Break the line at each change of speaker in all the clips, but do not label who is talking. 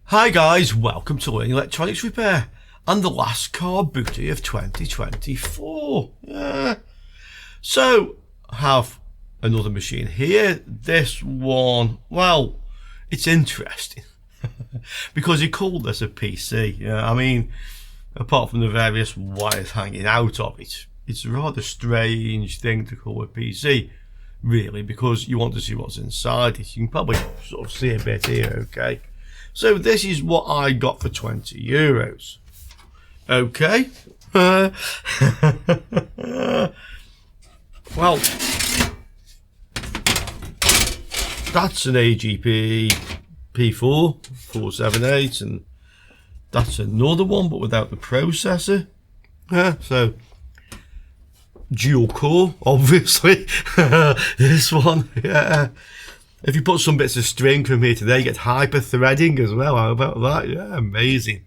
Hi guys, welcome to Learning Electronics Repair and the last car booty of 2024. So, I have another machine here. This one, well, it's interesting because he called this a PC. I mean, apart from the various wires hanging out of it, it's a rather strange thing to call a PC, really, because you want to see what's inside it. You can probably sort of see a bit here, okay? So this is what I got for €20. Okay. Well, that's an AGP P4 478, and that's another one, but without the processor. So dual core, obviously. This one, yeah. If you put some bits of string from here today, you get hyper threading as well. How about that? Yeah, amazing.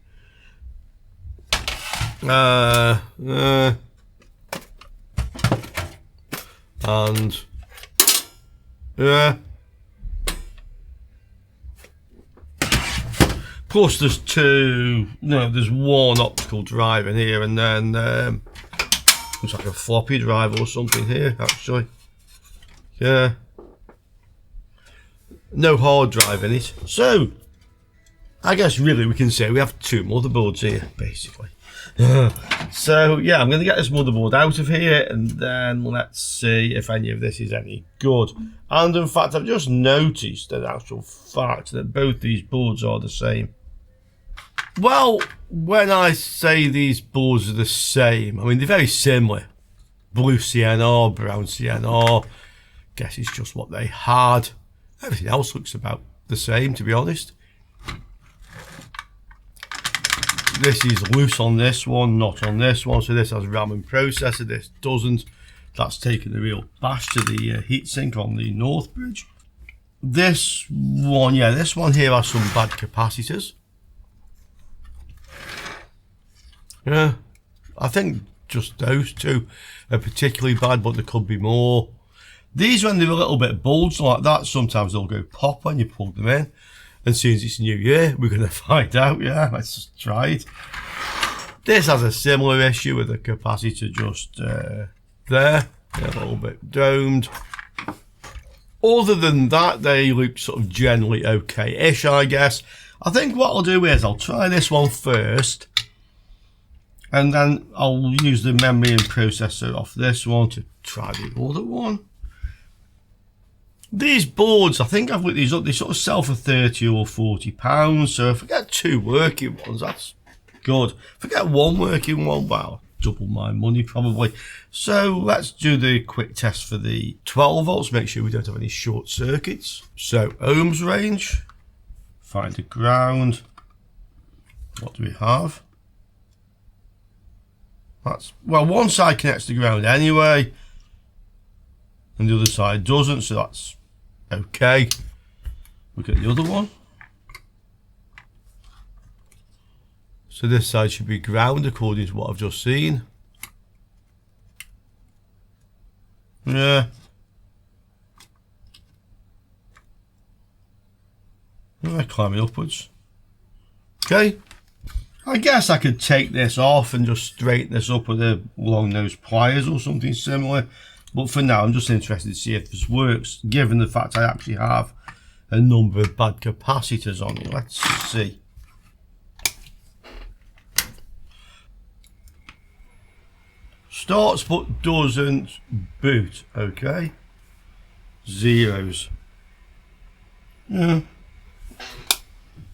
And yeah. Plus there's there's one optical drive in here, and then looks like a floppy drive or something here, actually. Yeah. No hard drive in it. So I guess really we can say we have two motherboards here, basically. So yeah, I'm going to get this motherboard out of here, and then let's see if any of this is any good. And in fact, I've just noticed an actual fact that both these boards are the same. Well, when I say these boards are the same, I mean they're very similar. Blue CNR, brown CNR. Guess it's just what they had. Everything else looks about the same, to be honest. This is loose on this one, not on this one. So this has RAM and processor, this doesn't. That's taken a real bash to the heatsink on the north bridge. This one, yeah, this one here has some bad capacitors. Yeah, I think just those two are particularly bad, but there could be more. These, when they're a little bit bulged like that, sometimes they'll go pop when you plug them in. And as soon as it's New Year, we're going to find out. Yeah, let's just try it. This has a similar issue with the capacitor just there. A little bit domed. Other than that, they look sort of generally okay-ish, I guess. I think what I'll do is I'll try this one first. And then I'll use the memory and processor off this one to try the other one. These boards, I think I've looked these up, they sort of sell for £30 or £40. So if I get two working ones, that's good. If I get one working one, well, double my money probably. So let's do the quick test for the 12 volts, make sure we don't have any short circuits. So ohms range, find the ground. What do we have? That's, well, one side connects to ground anyway, and the other side doesn't, so that's okay. Look at the other one. So this side should be ground according to what I've just seen. Yeah. Climbing upwards. Okay. I guess I could take this off and just straighten this up with a long nose pliers or something similar. But for now, I'm just interested to see if this works, given the fact I actually have a number of bad capacitors on it. Let's see. Starts but doesn't boot. Okay. Zeros. Yeah.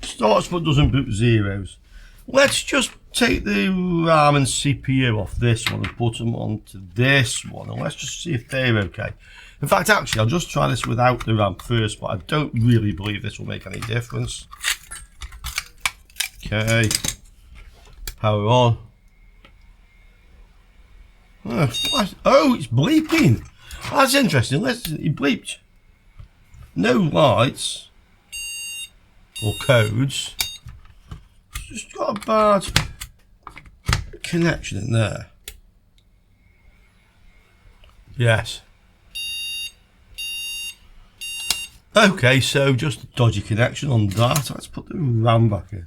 Starts but doesn't boot, zeros. Let's just take the RAM and CPU off this one and put them onto this one, and let's just see if they're okay. In fact, actually, I'll just try this without the RAM first, but I don't really believe this will make any difference. Okay, power on. Oh, it's bleeping. That's interesting. Listen, it bleeped. No lights or codes. Just got a bad connection in there. Yes. Okay, so just a dodgy connection on that. Let's put the RAM back in.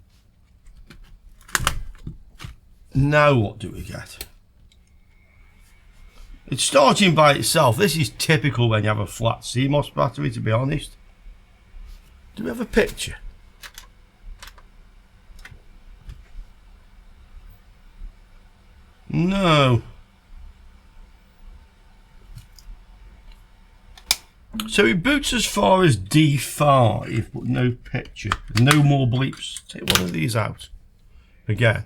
Now what do we get? It's starting by itself. This is typical when you have a flat CMOS battery, to be honest. Do we have a picture? No. So it boots as far as D5, but no picture. No more bleeps. Take one of these out. Again.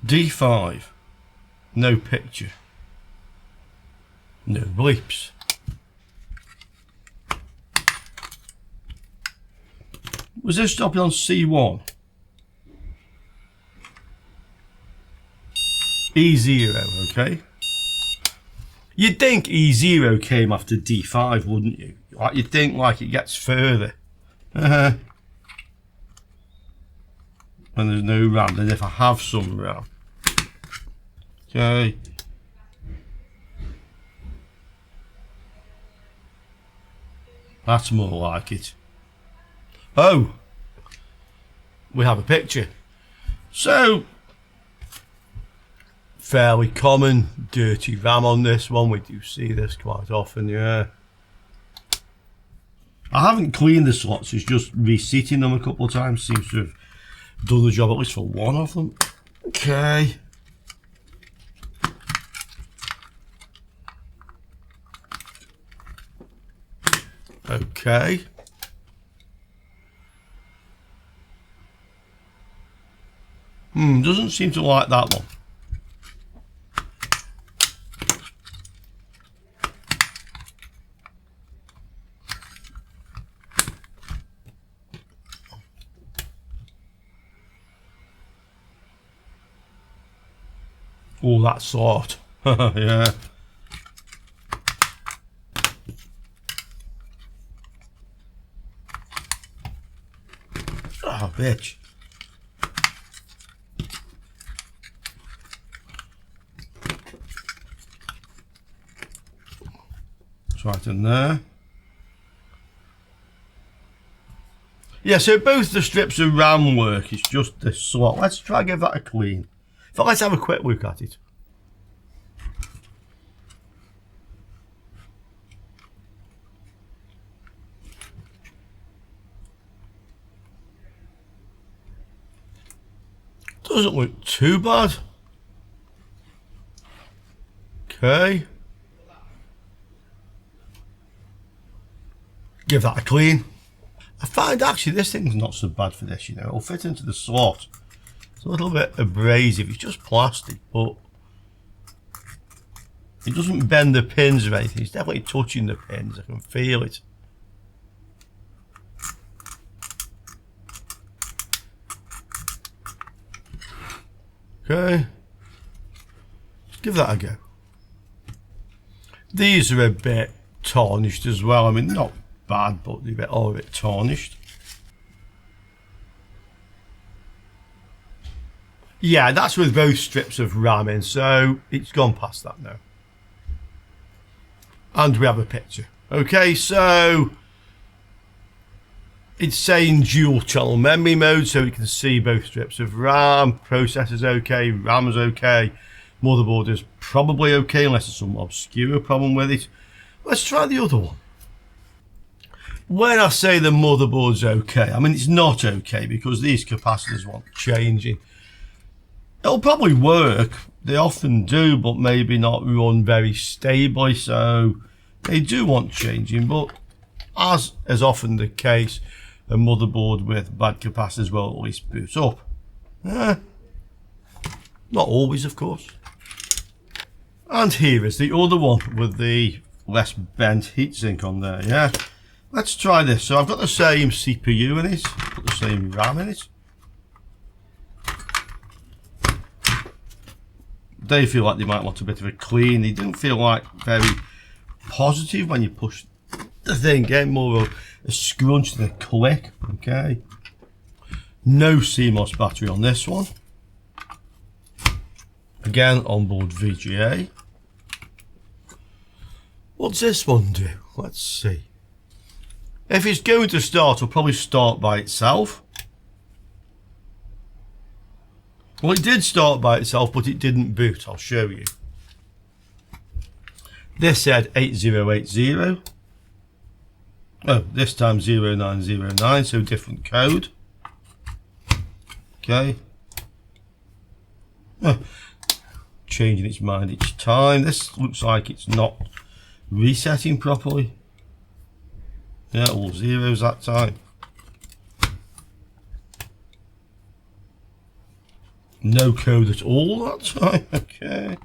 D5. No picture. No bleeps. Was this stopping on C1? E0, okay. You'd think E0 came after D5, wouldn't you? Like, you'd think like it gets further. When there's no RAM, then if I have some RAM. Okay. That's more like it. Oh, we have a picture. So, fairly common dirty RAM on this one. We do see this quite often, yeah. I haven't cleaned the slots, it's just reseating them a couple of times. Seems to have done the job at least for one of them. Okay. Okay. Doesn't seem to like that one. Oh, that sort. Yeah. Oh, bitch. It's right in there. Yeah, so both the strips of RAM work. It's just the slot. Let's try and give that a clean. So let's have a quick look at it. Doesn't look too bad. Okay. Give that a clean. I find actually this thing's not so bad for this, you know. It'll fit into the slot. It's a little bit abrasive. It's just plastic, but it doesn't bend the pins or anything. It's definitely touching the pins. I can feel it. Okay. Let's give that a go. These are a bit tarnished as well. I mean, not bad, but they're a bit tarnished. Yeah, that's with both strips of RAM in, so it's gone past that now. And we have a picture. Okay, so it's saying dual channel memory mode, so we can see both strips of RAM. Processor's okay, RAM's okay, motherboard is probably okay unless there's some obscure problem with it. Let's try the other one. When I say the motherboard's okay, I mean it's not okay because these capacitors want changing. It'll probably work, they often do, but maybe not run very stably, so they do want changing. But as is often the case, a motherboard with bad capacitors will at least boot up. Not always, of course. And here is the other one with the less bent heatsink on there, yeah. Let's try this. So I've got the same CPU in it, got the same RAM in it. They feel like they might want a bit of a clean. They don't feel like very positive when you push the thing. Get more of a scrunch than a click. Okay. No CMOS battery on this one. Again, onboard VGA. What's this one do? Let's see. If it's going to start, it'll probably start by itself. Well, it did start by itself, but it didn't boot. I'll show you. This said 8080. Oh, this time 0909, so different code. Okay. Oh, changing its mind each time. This looks like it's not resetting properly. Yeah, all zeros that time. No code at all that time. Okay.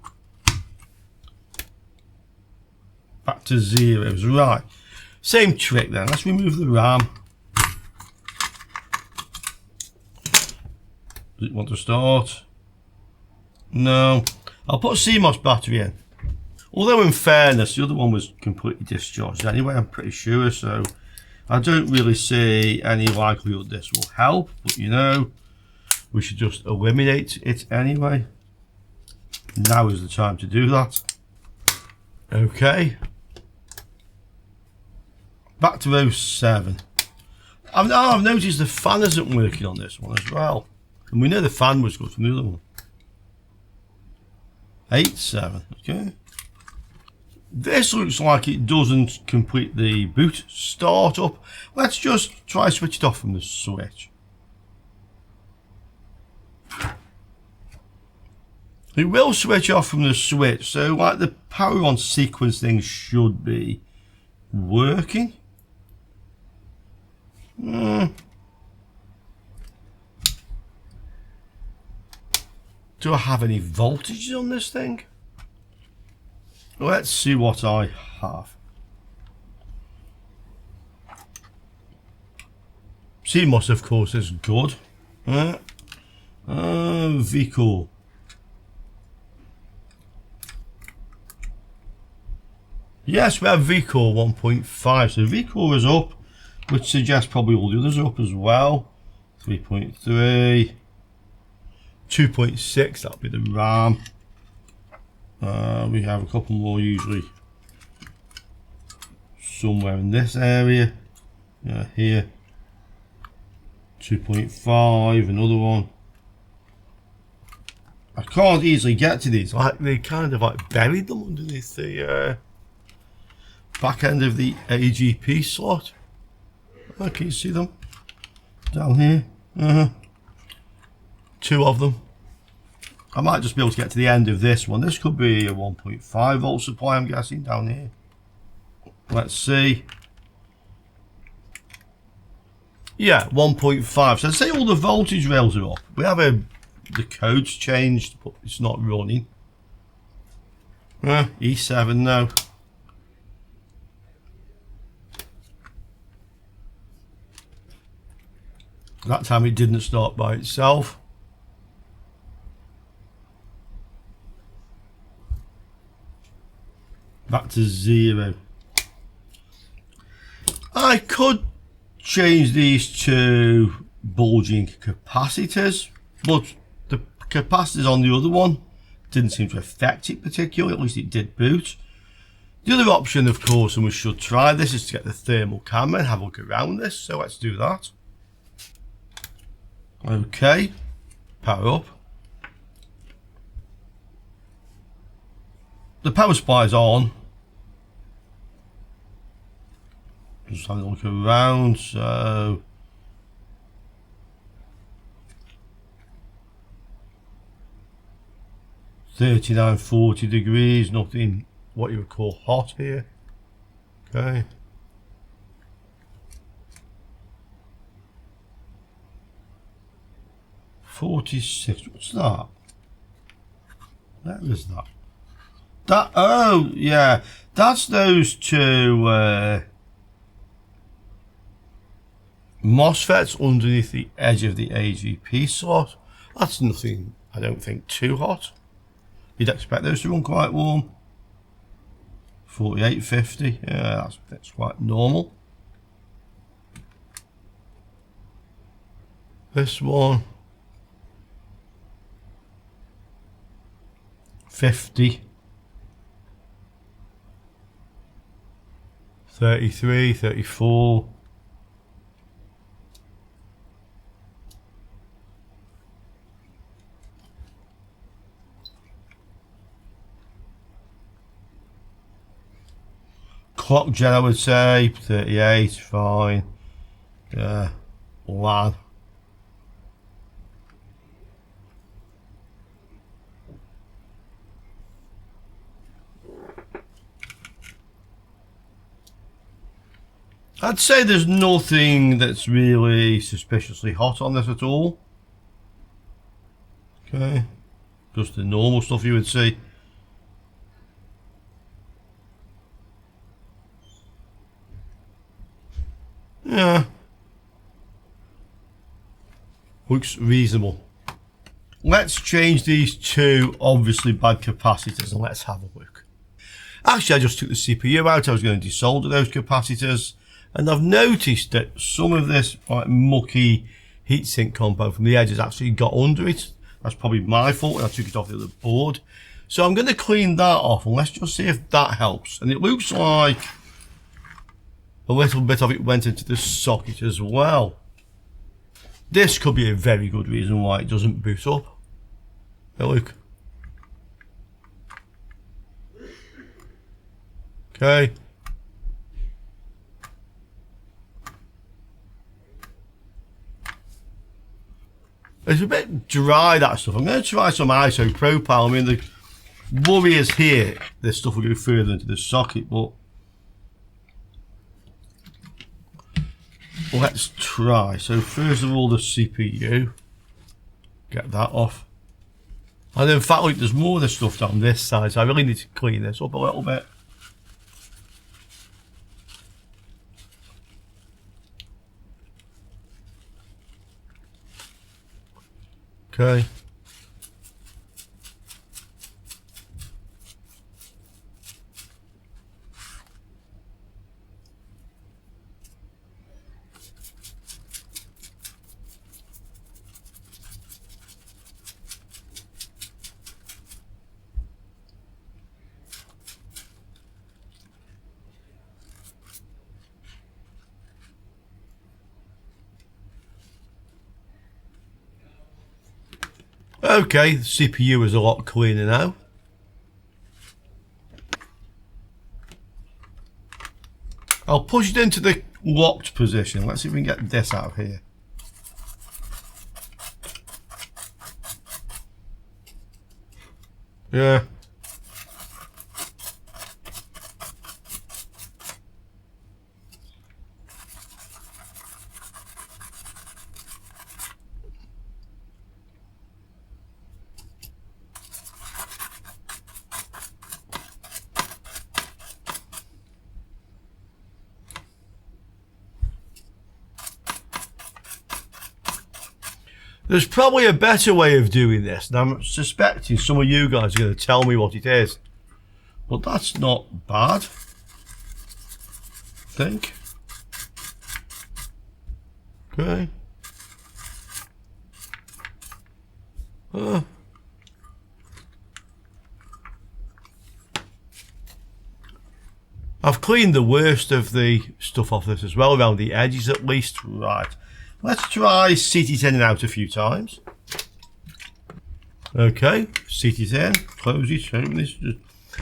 Back to zeros. Right. Same trick then. Let's remove the RAM. Does it want to start? No. I'll put a CMOS battery in. Although in fairness, the other one was completely discharged anyway, I'm pretty sure. So I don't really see any likelihood this will help. But you know, we should just eliminate it anyway. Now is the time to do that. Okay. Back to 07. I've noticed the fan isn't working on this one as well. And we know the fan was good from the other one. 87, okay. This looks like it doesn't complete the boot startup. Let's just try switch it off from the switch. It will switch off from the switch, so like the power on sequence thing should be working. Do I have any voltages on this thing? Let's see what I have. CMOS, of course, is good. VCore. Yes, we have VCore 1.5, so VCore is up, which suggests probably all the others are up as well. 3.3, 2.6, that'll be the RAM. We have a couple more usually somewhere in this area. Here. 2.5, another one. I can't easily get to these. Like they kind of like buried them underneath the back end of the AGP slot. Can you see them down here? Two of them. I might just be able to get to the end of this one. This could be a 1.5 volt supply, I'm guessing, down here. Let's see. Yeah, 1.5. So I'd say all the voltage rails are up. We have the code's changed, but it's not running. E7, no. That time it didn't start by itself. Back to 0. I could change these to bulging capacitors, but the capacitors on the other one didn't seem to affect it particularly, at least it did boot. The other option, of course, and we should try this, is to get the thermal camera and have a look around this, so let's do that. Okay, power up. The power supply is on. Just having a look around, so $39, 40 degrees, nothing what you would call hot here. Okay. $46, what's that? Where is that? That, oh yeah, that's those two MOSFETs underneath the edge of the AGP slot. That's nothing, I don't think, too hot. You'd expect those to run quite warm. 4850, yeah, that's quite normal. This one. 50, 33, 34, clock gen I would say 38, fine. Yeah, LAN. I'd say there's nothing that's really suspiciously hot on this at all. Okay, just the normal stuff you would see. Yeah, looks reasonable. Let's change these two obviously bad capacitors and let's have a look. Actually, I just took the CPU out. I was going to desolder those capacitors. And I've noticed that some of this like mucky heatsink combo from the edge has actually got under it. That's probably my fault when I took it off the other board. So I'm going to clean that off and let's just see if that helps. And it looks like a little bit of it went into the socket as well. This could be a very good reason why it doesn't boot up. Now look. Okay. It's a bit dry, that stuff. I'm going to try some isopropyl. I mean, the worry is here, this stuff will go further into the socket, but let's try. So first of all, the CPU. Get that off. And in fact, look, there's more of the stuff down this side, so I really need to clean this up a little bit. Okay. Okay, the CPU is a lot cleaner now. I'll push it into the locked position. Let's see if we can get this out of here. Yeah. There's probably a better way of doing this, and I'm suspecting some of you guys are going to tell me what it is. But that's not bad, I think. Okay. I've cleaned the worst of the stuff off this as well, around the edges at least. Right. Let's try CT10 out a few times. Okay, CT10, close it, open this,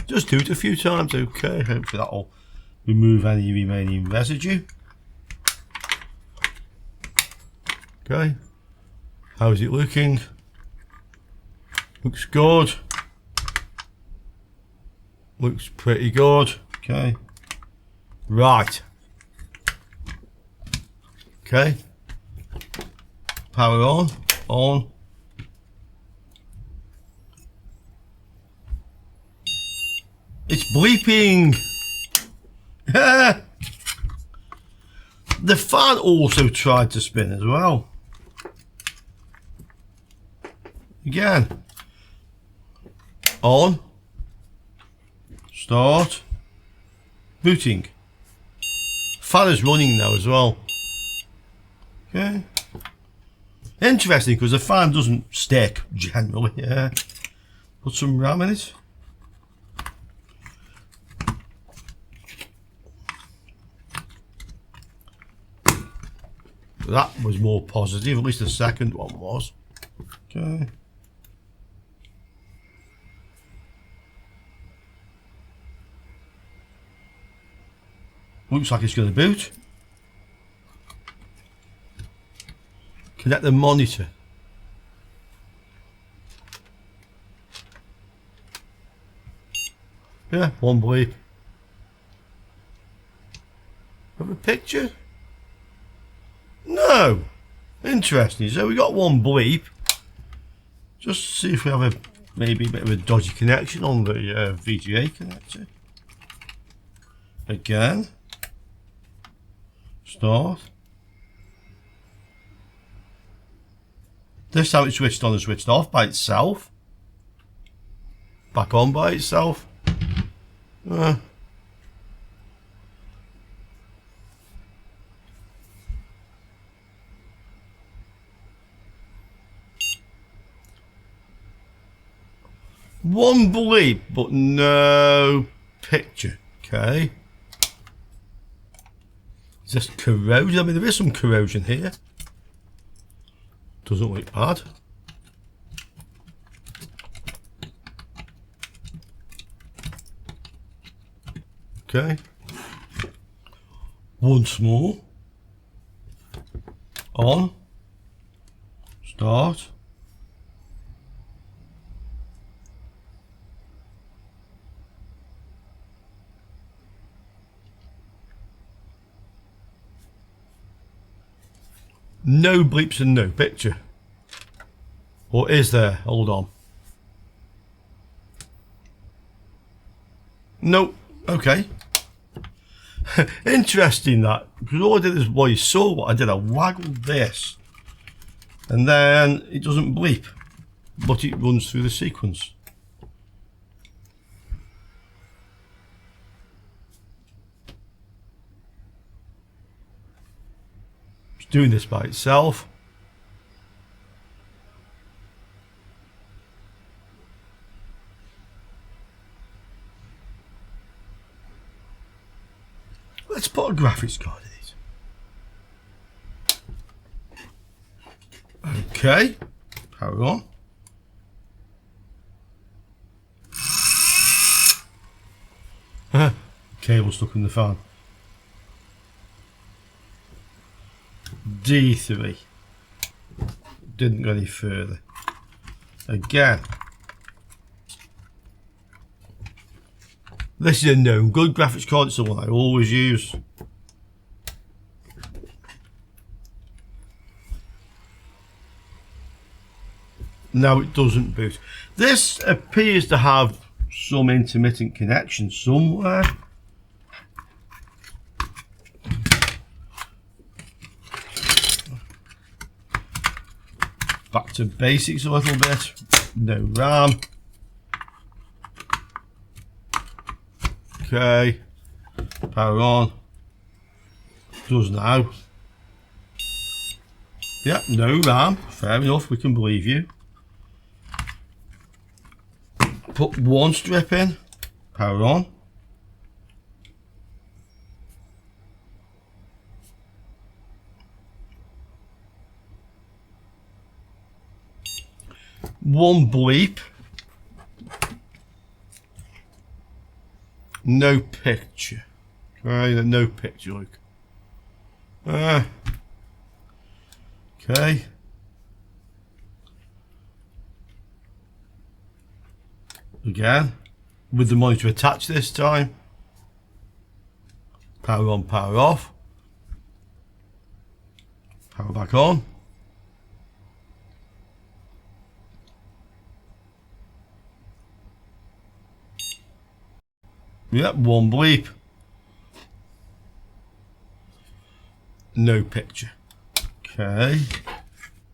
just do it a few times. Okay, hopefully that'll remove any remaining residue. Okay, how's it looking? Looks good. Looks pretty good. Okay, right. Okay. Power on, on. It's bleeping. The fan also tried to spin as well. Again. On. Start. Booting. Fan is running now as well. Okay. Interesting, because the fan doesn't stick generally. Yeah. Put some RAM in it. that was more positive, at least the second one was. Okay. Looks like it's going to boot. Connect the monitor. Yeah, one bleep. Have a picture? No. Interesting. So we got one bleep. Just to see if we have maybe a bit of a dodgy connection on the VGA connector. Again. Start. This time it switched on and switched off by itself. Back on by itself. One bleep, but no picture. Okay. Is this corrosion? I mean, there is some corrosion here. Doesn't look bad. Okay. Once more. On. Start. No bleeps and no picture. Or is there? Hold on. Nope. Okay. Interesting that. Because all I did is, well, you saw what I did. I waggled this. And then it doesn't bleep. But it runs through the sequence. It's doing this by itself. Let's put a graphics card in it. Okay, power on. Cable stuck in the fan. D3. Didn't go any further. Again. This is a known good graphics card, it's the one I always use. Now it doesn't boot. This appears to have some intermittent connection somewhere. Back to basics a little bit. No RAM. Okay, power on. Does now. Yep, no RAM. Fair enough, we can believe you. Put one strip in. Power on. One bleep. No picture. Right, no picture, Luke. Okay. Again, with the monitor attached this time. Power on, power off. Power back on. Yep, one bleep. No picture. Okay.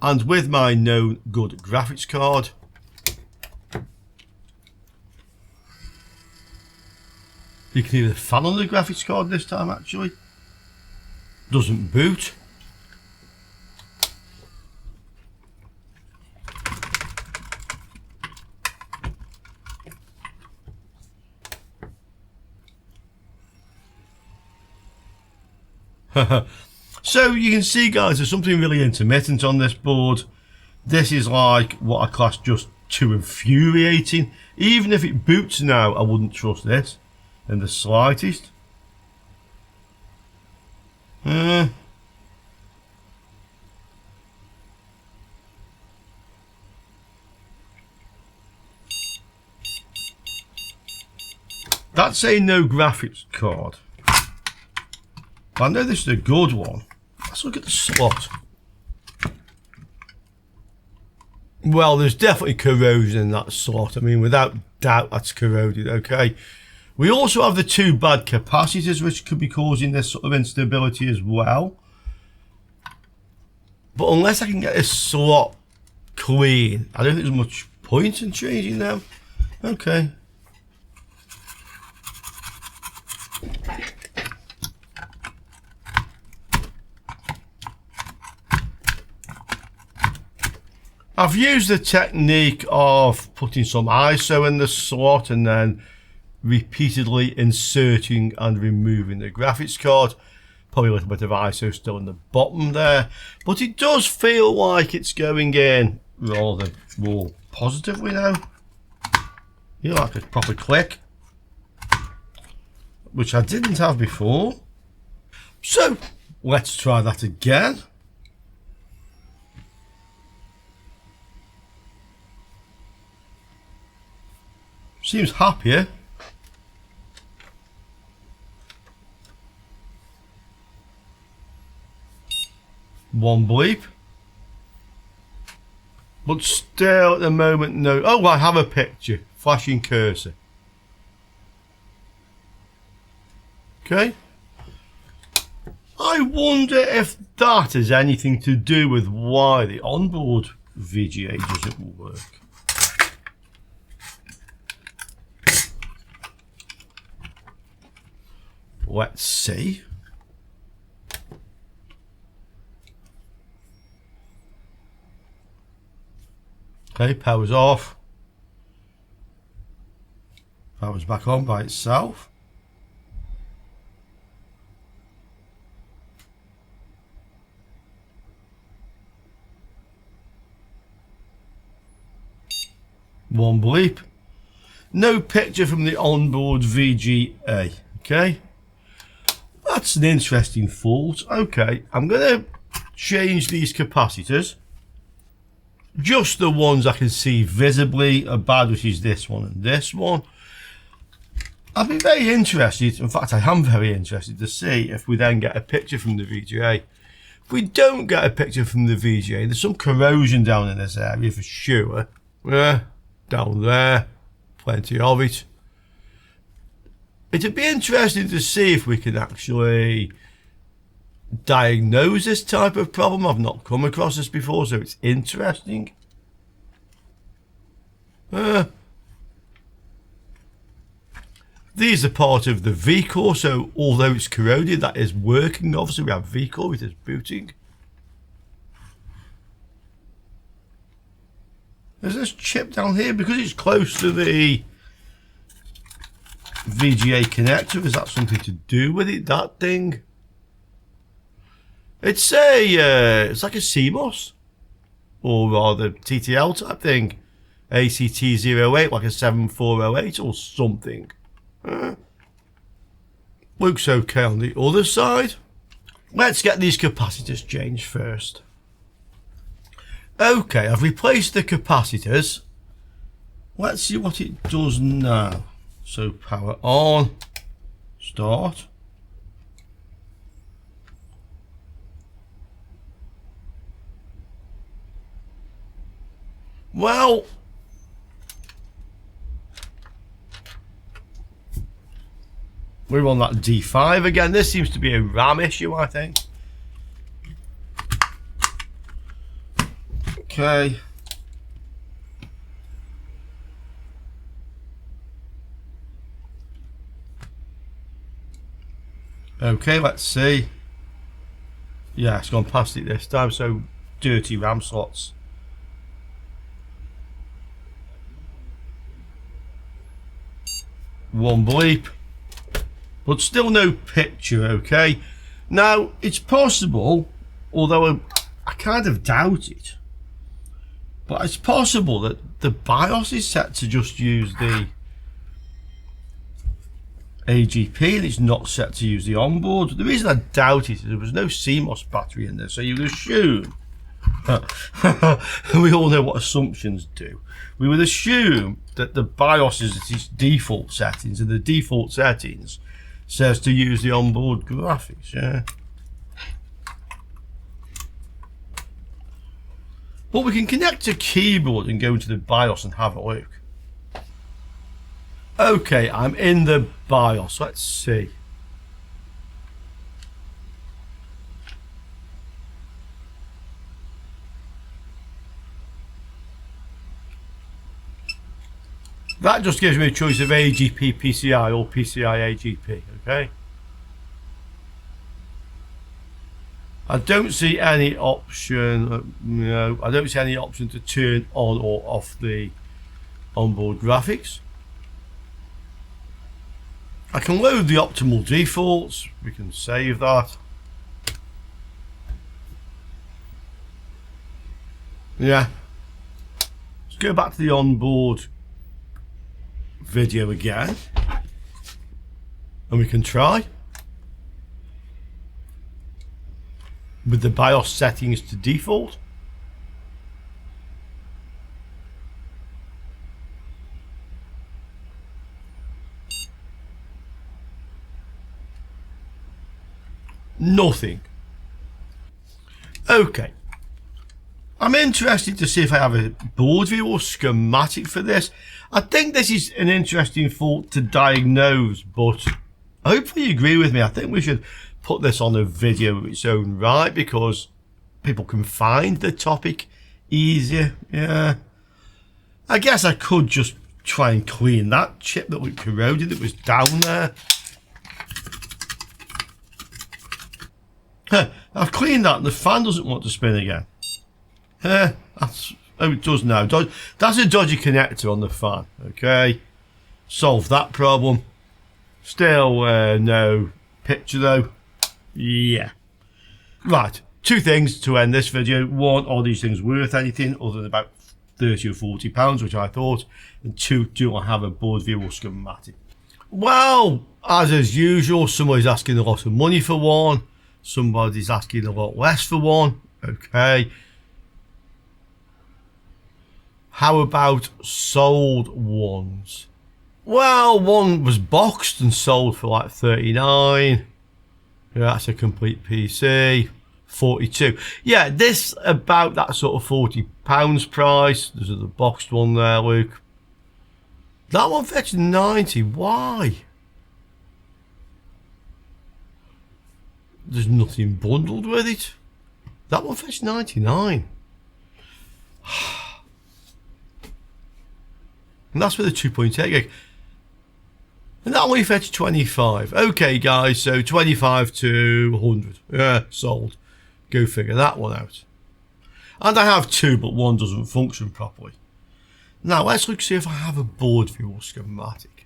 And with my known good graphics card, you can hear the fan on the graphics card this time actually. Doesn't boot. So you can see, guys, there's something really intermittent on this board. This is like what I class just too infuriating. Even if it boots now, I wouldn't trust this in the slightest. That's a no graphics card. I know this is a good one. Let's look at the slot. Well, there's definitely corrosion in that slot. I mean, without doubt, that's corroded, okay? We also have the two bad capacitors, which could be causing this sort of instability as well. But unless I can get this slot clean, I don't think there's much point in changing them. Okay. I've used the technique of putting some ISO in the slot and then repeatedly inserting and removing the graphics card. Probably a little bit of ISO still in the bottom there, but it does feel like it's going in rather more positively now. You know, like a proper click, which I didn't have before. So let's try that again. Seems happier. One bleep. But still at the moment no. Oh, I have a picture. Flashing cursor. Okay. I wonder if that has anything to do with why the onboard VGA doesn't work. Let's see. Okay, power's off. Power's back on by itself. One bleep. No picture from the onboard VGA. Okay. That's an interesting fault. Okay, I'm going to change these capacitors. Just the ones I can see visibly are bad, which is this one and this one. I'd be very interested, in fact I am very interested to see if we then get a picture from the VGA. If we don't get a picture from the VGA, there's some corrosion down in this area for sure. Yeah, down there, plenty of it. It'd be interesting to see if we can actually diagnose this type of problem. I've not come across this before, so it's interesting. These are part of the V-core, so although it's corroded, that is working. Obviously we have V-core, it is booting. There's this chip down here, because it's close to the VGA connector. Is that something to do with it, that thing? It's it's like a CMOS, or rather TTL type thing. ACT08, like a 7408 or something. Looks okay on the other side. Let's get these capacitors changed first. Okay, I've replaced the capacitors. Let's see what it does now. So power on, start. Well, we're on that D5 again. This seems to be a RAM issue, I think. Okay. Okay, let's see. Yeah, it's gone past it this time, so dirty RAM slots. One bleep. But still no picture, okay? Now, it's possible, although I kind of doubt it, but it's possible that the BIOS is set to just use the AGP and it's not set to use the onboard. The reason I doubt it is there was no CMOS battery in there, so you would assume, we all know what assumptions do, we would assume that the BIOS is its default settings, and the default settings says to use the onboard graphics, yeah. But we can connect a keyboard and go into the BIOS and have a look. Okay, I'm in the BIOS. Let's see. That just gives me a choice of AGP PCI or PCI AGP, okay? I don't see any option, no, I don't see any option to turn on or off the onboard graphics. I can load the optimal defaults, we can save that. Yeah. Let's go back to the onboard video again. And we can try. With the BIOS settings to default. Nothing. Okay. I'm interested to see if I have a board view or schematic for this. I think this is an interesting fault to diagnose, but hopefully you agree with me. I think we should put this on a video of its own right, because people can find the topic easier. Yeah, I guess I could just try and clean that chip that was corroded that was down there. I've cleaned that and the fan doesn't want to spin again. That's, oh, it does now. That's a dodgy connector on the fan. Okay, solve that problem. Still no picture though. Yeah. Right, two things to end this video. One, are these things worth anything other than about 30 or 40 pounds, which I thought? And two, do I have a board view or schematic? Well, as usual, somebody's asking a lot of money for one, somebody's asking a lot less for one. Okay, how about sold ones? Well, one was boxed and sold for like 39. Yeah, that's a complete PC. 42. Yeah, this about that sort of £40 price. There's a boxed one there, Luke. That one fetched 90. Why? There's nothing bundled with it. That one fetched 99. And that's with a 2.8 gig. And that only fetched 25. Okay, guys, so 25 to 100. Yeah, sold. Go figure that one out. And I have two, but one doesn't function properly. Now, let's look see if I have a board view or schematic.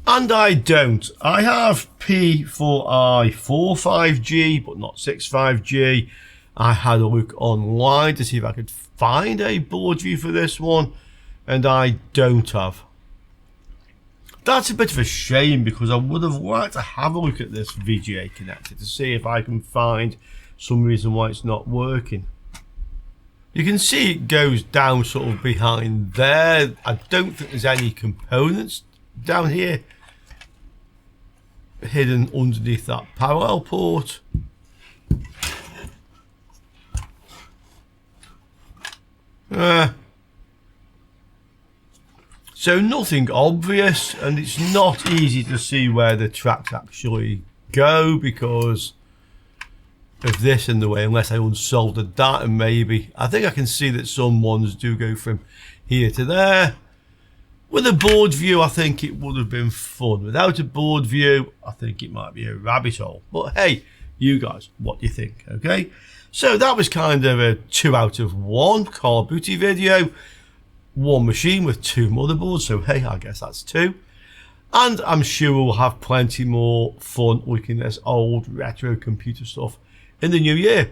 And I don't. I have P4i45G, but not 65G. I had a look online to see if I could find a board view for this one, and I don't have. That's a bit of a shame, because I would have liked to have a look at this VGA connector to see if I can find some reason why it's not working. You can see it goes down sort of behind there. I don't think there's any components down here hidden underneath that parallel port. So nothing obvious, and it's not easy to see where the tracks actually go because of this in the way, unless I unsoldered that, and maybe I think I can see that some ones do go from here to there. With a board view, I think it would have been fun. Without a board view, I think it might be a rabbit hole. But hey, you guys, what do you think? Okay, so that was kind of a 2 out of 1 Call of Duty video. One machine with two motherboards, so hey, I guess that's two. And I'm sure we'll have plenty more fun looking at this old retro computer stuff in the new year.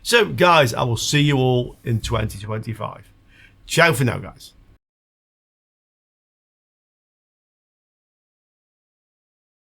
So guys, I will see you all in 2025. Ciao for now, guys.